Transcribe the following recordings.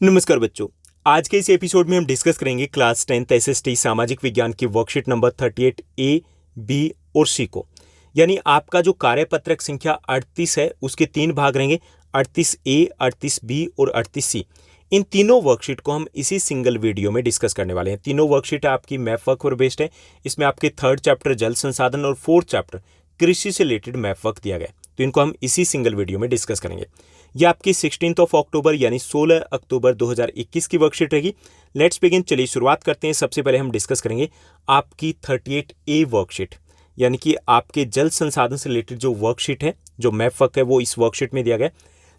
नमस्कार बच्चों। आज के इस एपिसोड में हम डिस्कस करेंगे क्लास 10th एसएसटी सामाजिक विज्ञान की वर्कशीट नंबर 38 ए, बी और सी को। यानी आपका जो कार्यपत्रक संख्या 38 है उसके 3 भाग रहेंगे, 38 ए, 38 बी और 38 सी। इन तीनों वर्कशीट को हम इसी सिंगल वीडियो में डिस्कस करने वाले हैं। तीनों वर्कशीट आपकी मैथ वर्क पर बेस्ड है। इसमें आपके 3rd चैप्टर जल संसाधन और 4th चैप्टर कृषि से रिलेटेड मैथ वर्क दिया गया, तो इनको हम इसी सिंगल वीडियो में डिस्कस करेंगे। ये आपकी 16 अक्टूबर यानी 16 अक्टूबर 2021 की वर्कशीट रहेगी। Let's begin. चलिए शुरुआत करते हैं। सबसे पहले हम डिस्कस करेंगे आपकी 38 ए वर्कशीट, यानी कि आपके जल संसाधन से रिलेटेड जो वर्कशीट है, जो मैप वर्क है, वो इस वर्कशीट में दिया गया।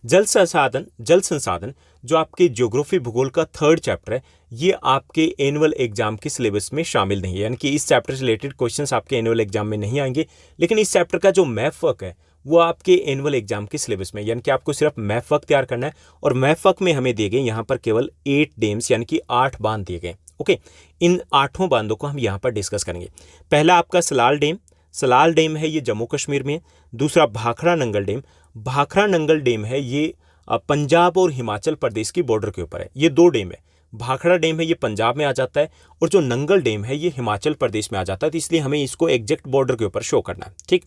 जल संसाधन जो आपके ज्योग्राफी भूगोल का 3rd चैप्टर है, ये आपके एनुअल एग्जाम के सिलेबस में शामिल नहीं है। यानी कि इस चैप्टर से रिलेटेड क्वेश्चंस आपके एनुअल एग्जाम में नहीं आएंगे, लेकिन इस चैप्टर का जो मैप वर्क है वो आपके एनुअल एग्जाम के सिलेबस में, यानी कि आपको सिर्फ मैप वर्क तैयार करना है। और मैप वर्क में हमें दिए गए यहाँ पर केवल 8 डैम्स यानी कि 8 बांध दिए गए। ओके, इन 8 बांधों को हम यहाँ पर डिस्कस करेंगे। पहला आपका सलाल डैम है, ये जम्मू कश्मीर में है। दूसरा भाखड़ा नंगल डैम है, ये पंजाब और हिमाचल प्रदेश की बॉर्डर के ऊपर है। ये 2 डैम है। भाखड़ा डैम है ये पंजाब में आ जाता है, और जो नंगल डैम है ये हिमाचल प्रदेश में आ जाता है, तो इसलिए हमें इसको एग्जैक्ट बॉर्डर के ऊपर शो करना है। ठीक।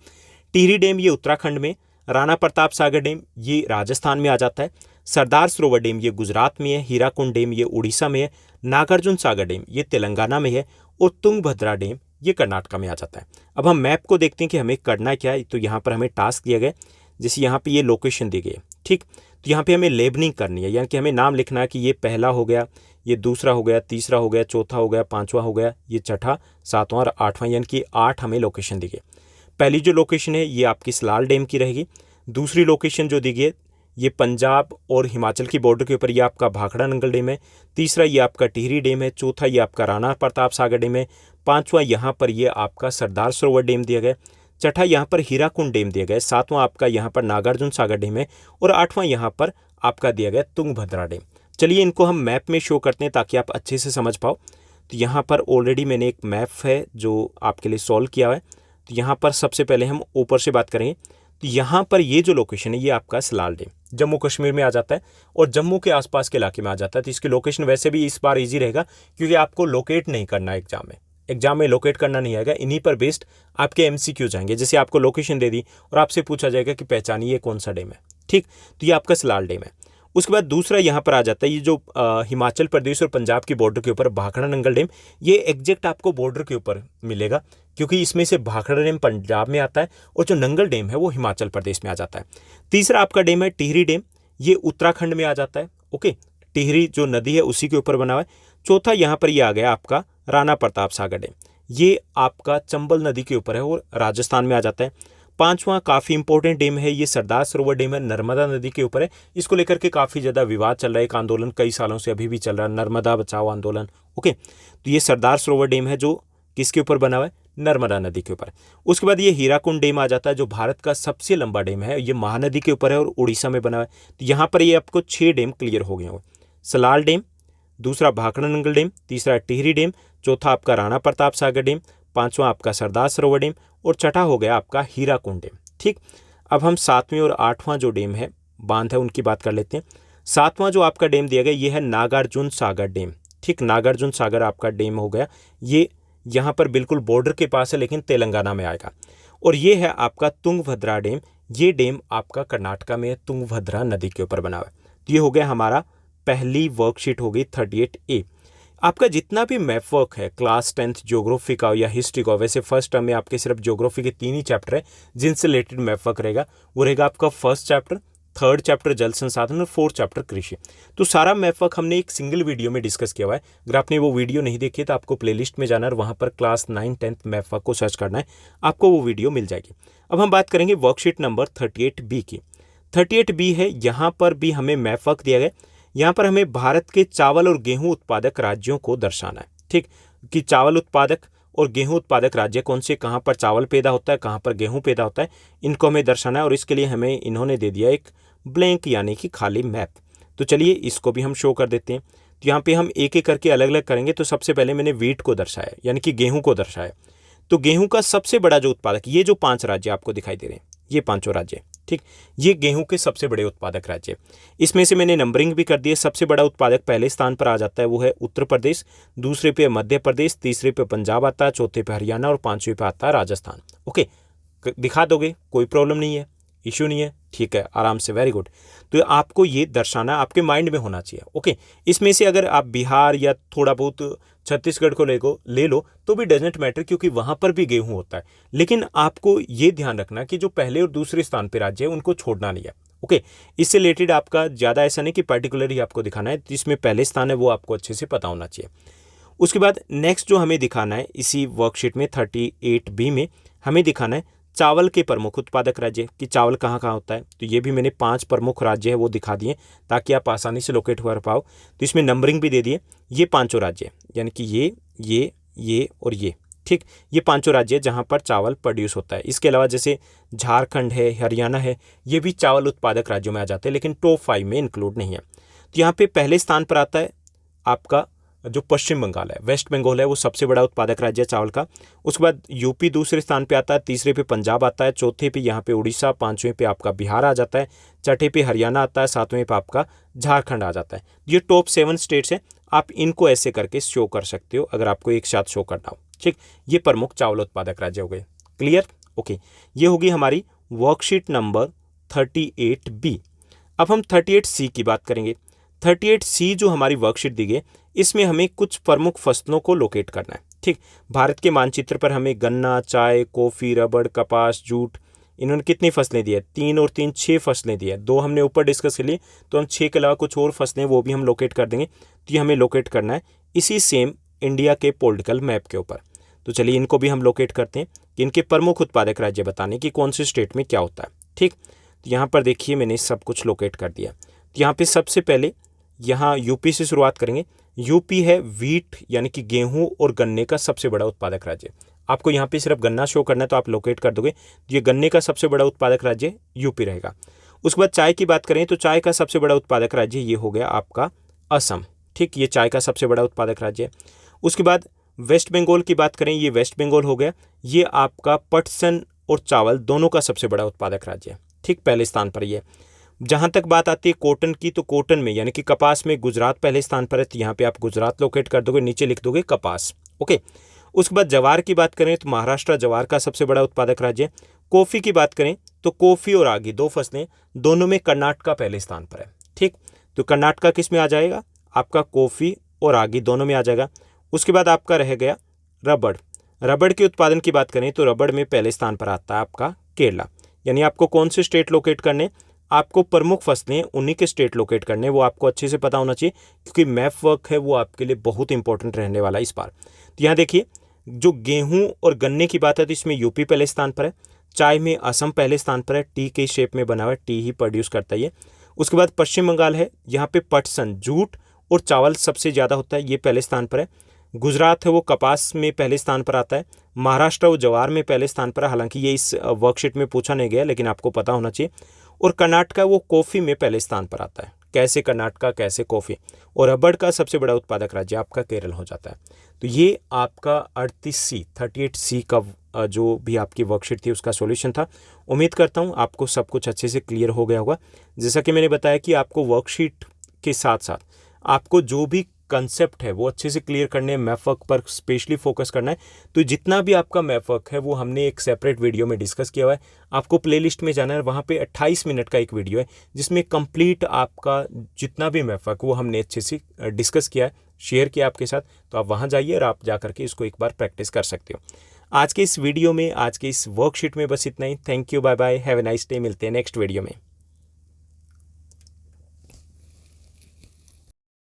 टिहरी डैम ये उत्तराखंड में, राणा प्रताप सागर डैम ये राजस्थान में आ जाता है, सरदार सरोवर डैम ये गुजरात में है, हीराकुंड डैम ये उड़ीसा में है, नागार्जुन सागर डैम ये तेलंगाना में है, और तुंगभद्रा डैम ये कर्नाटक में आ जाता है। अब हम मैप को देखते हैं कि हमें करना क्या है। तो यहाँ पर हमें टास्क दिया गया, जैसे यहाँ पे ये लोकेशन दी गई है। ठीक, तो यहाँ पे हमें लेबलिंग करनी है, यानी कि हमें नाम लिखना है कि ये पहला हो गया, ये दूसरा हो गया, तीसरा हो गया, चौथा हो गया, 5वां हो गया, ये छठा, 7वां और 8वां, यानी कि 8 हमें लोकेशन दी गई। पहली जो लोकेशन है ये आपकी सलाल डैम की रहेगी। दूसरी लोकेशन जो दी गई है ये पंजाब और हिमाचल की बॉर्डर के ऊपर, ये आपका भाखड़ा नंगल डैम है। तीसरा ये आपका टिहरी डैम है। चौथा ये आपका राणा प्रताप सागर डैम है। 5वां यहाँ पर ये आपका सरदार सरोवर डैम दिया गया। छठा यहाँ पर हीराकुंड डैम दिया गया है। 7वां आपका यहाँ पर नागार्जुन सागर डैम है, और 8वां यहाँ पर आपका दिया गया तुंगभद्रा डैम। चलिए इनको हम मैप में शो करते हैं ताकि आप अच्छे से समझ पाओ। तो यहाँ पर ऑलरेडी मैंने एक मैप है जो आपके लिए सॉल्व किया है। तो यहाँ पर सबसे पहले हम ऊपर से बात करेंगे। तो यहाँ पर ये जो लोकेशन है ये आपका सलाल डैम जम्मू कश्मीर में आ जाता है, और जम्मू के आसपास के इलाके में आ जाता है। तो इसकी लोकेशन वैसे भी इस बार इजी रहेगा, क्योंकि आपको लोकेट नहीं करना है एग्जाम में लोकेट करना नहीं आएगा। इन्हीं पर बेस्ड आपके एमसीक्यू जाएंगे। जैसे आपको लोकेशन दे दी और आपसे पूछा जाएगा कि पहचानिए कौन सा डैम है। ठीक, तो ये आपका सलाल डैम है। उसके बाद दूसरा यहाँ पर आ जाता है ये जो हिमाचल प्रदेश और पंजाब की बॉर्डर के ऊपर भाखड़ा नंगल डैम, ये एग्जैक्ट आपको बॉर्डर के ऊपर मिलेगा, क्योंकि इसमें से भाखड़ा डैम पंजाब में आता है और जो नंगल डैम है वो हिमाचल प्रदेश में आ जाता है। तीसरा आपका डैम है टिहरी डैम, ये उत्तराखंड में आ जाता है। ओके, टिहरी जो नदी है उसी के ऊपर बना हुआ है। चौथा यहाँ पर ये आ गया आपका राणा प्रताप सागर डैम, ये आपका चंबल नदी के ऊपर है और राजस्थान में आ जाता है। 5वां काफ़ी इंपॉर्टेंट डैम है, ये सरदार सरोवर डैम है, नर्मदा नदी के ऊपर है। इसको लेकर के काफ़ी ज़्यादा विवाद चल रहा है, एक आंदोलन कई सालों से अभी भी चल रहा है, नर्मदा बचाओ आंदोलन। ओके, तो ये सरदार सरोवर डैम है जो किसके ऊपर बना हुआ है, नर्मदा नदी के ऊपर। उसके बाद ये हीराकुंड डैम आ जाता है, जो भारत का सबसे लंबा डैम है, ये महानदी के ऊपर है और उड़ीसा में बना हुआ है। तो यहाँ पर ये आपको 6 डैम क्लियर हो गए होंगे। सलाल डैम, दूसरा भाखड़ा नंगल डैम, तीसरा टिहरी डैम, चौथा आपका राणा प्रताप सागर डैम, 5वां आपका सरदार सरोवर डैम, और छठा हो गया आपका हीराकुंड डैम। ठीक, अब हम 7वें और 8वां जो डैम है, बांध है, उनकी बात कर लेते हैं। 7वां जो आपका डैम दिया गया ये है नागार्जुन सागर डैम। ठीक, नागार्जुन सागर आपका डैम हो गया, ये यहाँ पर बिल्कुल बॉर्डर के पास है, लेकिन तेलंगाना में आएगा। और ये है आपका तुंगभद्रा डैम, ये डैम आपका कर्नाटका में है, तुंगभद्रा नदी के ऊपर बना हुआ है। तो ये हो गया हमारा पहली वर्कशीट हो गई 38 ए। आपका जितना भी मैप वर्क है क्लास 10th ज्योग्राफी का या हिस्ट्री का, वैसे फर्स्ट टर्म में आपके सिर्फ ज्योग्राफी के 3 ही चैप्टर है जिनसे रिलेटेड मैप वर्क रहेगा। वो रहेगा आपका 1st चैप्टर, 3rd चैप्टर जल संसाधन और 4th चैप्टर कृषि। तो सारा मैप वर्क हमने एक सिंगल वीडियो में डिस्कस किया हुआ है। अगर आपने वो वीडियो नहीं देखी तो आपको प्लेलिस्ट में जाना है, वहाँ पर क्लास 9 10th मैप वर्क को सर्च करना है, आपको वो वीडियो मिल जाएगी। अब हम बात करेंगे वर्कशीट नंबर 38 बी की। 38 बी है, यहाँ पर भी हमें मैप वर्क दिया गया। यहाँ पर हमें भारत के चावल और गेहूं उत्पादक राज्यों को दर्शाना है। ठीक, कि चावल उत्पादक और गेहूं उत्पादक राज्य कौन से, कहाँ पर चावल पैदा होता है, कहाँ पर गेहूं पैदा होता है, इनको हमें दर्शाना है। और इसके लिए हमें इन्होंने दे दिया एक ब्लैंक यानी कि खाली मैप। तो चलिए इसको भी हम शो कर देते हैं। तो यहाँ पे हम एक एक करके अलग अलग करेंगे। तो सबसे पहले मैंने वीट को दर्शाया, यानी कि गेहूँ को दर्शाया। तो गेहूँ का सबसे बड़ा जो उत्पादक, ये जो 5 राज्य आपको दिखाई दे रहे हैं, ये पांचों राज्य। ठीक, ये गेहूं के सबसे बड़े उत्पादक राज्य। इसमें से मैंने नंबरिंग भी कर दी है। सबसे बड़ा उत्पादक पहले स्थान पर आ जाता है, वो है उत्तर प्रदेश, दूसरे पे मध्य प्रदेश, तीसरे पे पंजाब आता है, चौथे पे हरियाणा और पांचवें पे आता है राजस्थान। ओके, दिखा दोगे, कोई प्रॉब्लम नहीं है, इश्यू नहीं है, ठीक है, आराम से, वेरी गुड। तो आपको ये दर्शाना आपके माइंड में होना चाहिए। ओके, इसमें से अगर आप बिहार या थोड़ा बहुत छत्तीसगढ़ को ले लो तो भी डजेंट मैटर, क्योंकि वहां पर भी गेहूं होता है। लेकिन आपको ये ध्यान रखना कि जो पहले और दूसरे स्थान पर राज्य है उनको छोड़ना नहीं है। ओके, इससे रिलेटेड आपका ज़्यादा ऐसा नहीं कि पर्टिकुलरली आपको दिखाना है, जिसमें पहले स्थान है वो आपको अच्छे से पता होना चाहिए। उसके बाद नेक्स्ट जो हमें दिखाना है इसी वर्कशीट में 38B में हमें दिखाना है चावल के प्रमुख उत्पादक राज्य, कि चावल कहाँ कहाँ होता है। तो ये भी मैंने 5 प्रमुख राज्य है वो दिखा दिए ताकि आप आसानी से लोकेट कर पाओ। तो इसमें नंबरिंग भी दे दिए, ये पांचों राज्य यानी कि ये और ये। ठीक, ये पांचों राज्य जहाँ पर चावल प्रोड्यूस होता है। इसके अलावा जैसे झारखंड है, हरियाणा है, ये भी चावल उत्पादक राज्यों में आ जाते हैं, लेकिन टॉप 5 में इंक्लूड नहीं है। तो यहाँ पे पहले स्थान पर आता है आपका जो पश्चिम बंगाल है, वेस्ट बंगाल है, वो सबसे बड़ा उत्पादक राज्य है चावल का। उसके बाद यूपी दूसरे स्थान पे आता है, तीसरे पे पंजाब आता है, चौथे पे यहाँ पे उड़ीसा, पांचवें पे आपका बिहार आ जाता है, छठे पे हरियाणा आता है, सातवें पे आपका झारखंड आ जाता है। ये टॉप 7 स्टेट्स हैं। आप इनको ऐसे करके शो कर सकते हो अगर आपको एक साथ शो करना हो। ठीक, ये प्रमुख चावल उत्पादक राज्य हो गए। क्लियर? ओके, ये होगी हमारी वर्कशीट नंबर 38B। अब हम 38C की बात करेंगे। 38C जो हमारी वर्कशीट दी गई, इसमें हमें कुछ प्रमुख फसलों को लोकेट करना है। ठीक, भारत के मानचित्र पर हमें गन्ना, चाय, कॉफ़ी, रबड़, कपास, जूट, इन्होंने कितनी फसलें दी है? 3 और 3 6 फसलें दी है। 2 हमने ऊपर डिस्कस कर ली, तो हम 6 के अलावा कुछ और फसलें वो भी हम लोकेट कर देंगे। तो ये हमें लोकेट करना है इसी सेम इंडिया के पॉलिटिकल मैप के ऊपर। तो चलिए इनको भी हम लोकेट करते हैं कि इनके प्रमुख उत्पादक राज्य बताने की कौन से स्टेट में क्या होता है। ठीक, तो यहाँ पर देखिए मैंने सब कुछ लोकेट कर दिया। तो यहाँ पे सबसे पहले यहाँ यूपी से शुरुआत करेंगे। यूपी है व्हीट यानी कि गेहूं और गन्ने का सबसे बड़ा उत्पादक राज्य। आपको यहाँ पे सिर्फ गन्ना शो करना है तो आप लोकेट कर दोगे। ये गन्ने का सबसे बड़ा उत्पादक राज्य यूपी रहेगा। उसके बाद चाय की बात करें तो चाय का सबसे बड़ा उत्पादक राज्य ये हो गया आपका असम। ठीक, ये चाय का सबसे बड़ा उत्पादक राज्य है। उसके बाद वेस्ट बंगाल की बात करें, ये वेस्ट बंगाल हो गया। ये आपका पटसन और चावल दोनों का सबसे बड़ा उत्पादक राज्य है। ठीक, पहले स्थान पर ये। जहाँ तक बात आती है कॉटन की, तो कॉटन में यानी कि कपास में गुजरात पहले स्थान पर है। तो यहाँ पे आप गुजरात लोकेट कर दोगे, नीचे लिख दोगे कपास। ओके, उसके बाद जवार की बात करें तो महाराष्ट्र जवार का सबसे बड़ा उत्पादक राज्य है। कॉफ़ी की बात करें तो कॉफ़ी और आगे 2 फसलें, दोनों में कर्नाटका पहले स्थान पर है। ठीक, तो कर्नाटका किस में आ जाएगा? आपका कॉफ़ी और आगे दोनों में आ जाएगा। उसके बाद आपका रह गया रबड़। रबड़ के उत्पादन की बात करें तो रबड़ में पहले स्थान पर आता है आपका केरला। यानी आपको कौन से स्टेट लोकेट करने, आपको प्रमुख फसलें उन्हीं के स्टेट लोकेट करने, वो आपको अच्छे से पता होना चाहिए, क्योंकि मैप वर्क है वो आपके लिए बहुत इंपॉर्टेंट रहने वाला है इस बार। तो यहाँ देखिए जो गेहूं और गन्ने की बात है तो इसमें यूपी पहले स्थान पर है। चाय में असम पहले स्थान पर है, टी के शेप में बना हुआ है, टी ही प्रोड्यूस करता है ये। उसके बाद पश्चिम बंगाल है, यहाँ पे पटसन, जूट और चावल सबसे ज़्यादा होता है, ये पहले स्थान पर है। गुजरात है वो कपास में पहले स्थान पर आता है। महाराष्ट्र वो जवार में पहले स्थान पर है, हालांकि ये इस वर्कशीट में पूछा नहीं गया लेकिन आपको पता होना चाहिए। और कर्नाटका वो कॉफ़ी में पहले स्थान पर आता है। कैसे कर्नाटका, कैसे कॉफ़ी। और रबड़ का सबसे बड़ा उत्पादक राज्य आपका केरल हो जाता है। तो ये आपका 38C का जो भी आपकी वर्कशीट थी उसका सॉल्यूशन था। उम्मीद करता हूँ आपको सब कुछ अच्छे से क्लियर हो गया होगा। जैसा कि मैंने बताया कि आपको वर्कशीट के साथ साथ आपको जो भी कंसेप्ट है वो अच्छे से क्लियर करने, मैप वर्क पर स्पेशली फोकस करना है। तो जितना भी आपका मैप वर्क है वो हमने एक सेपरेट वीडियो में डिस्कस किया हुआ है। आपको प्लेलिस्ट में जाना है, वहाँ पे 28 मिनट का एक वीडियो है जिसमें कंप्लीट आपका जितना भी मैप वर्क वो हमने अच्छे से डिस्कस किया है, शेयर किया आपके साथ। तो आप वहाँ जाइए और आप जा करके इसको एक बार प्रैक्टिस कर सकते हो। आज के इस वीडियो में, आज के इस वर्कशीट में बस इतना ही। Thank you, bye bye, have a nice day. मिलते हैं नेक्स्ट वीडियो में।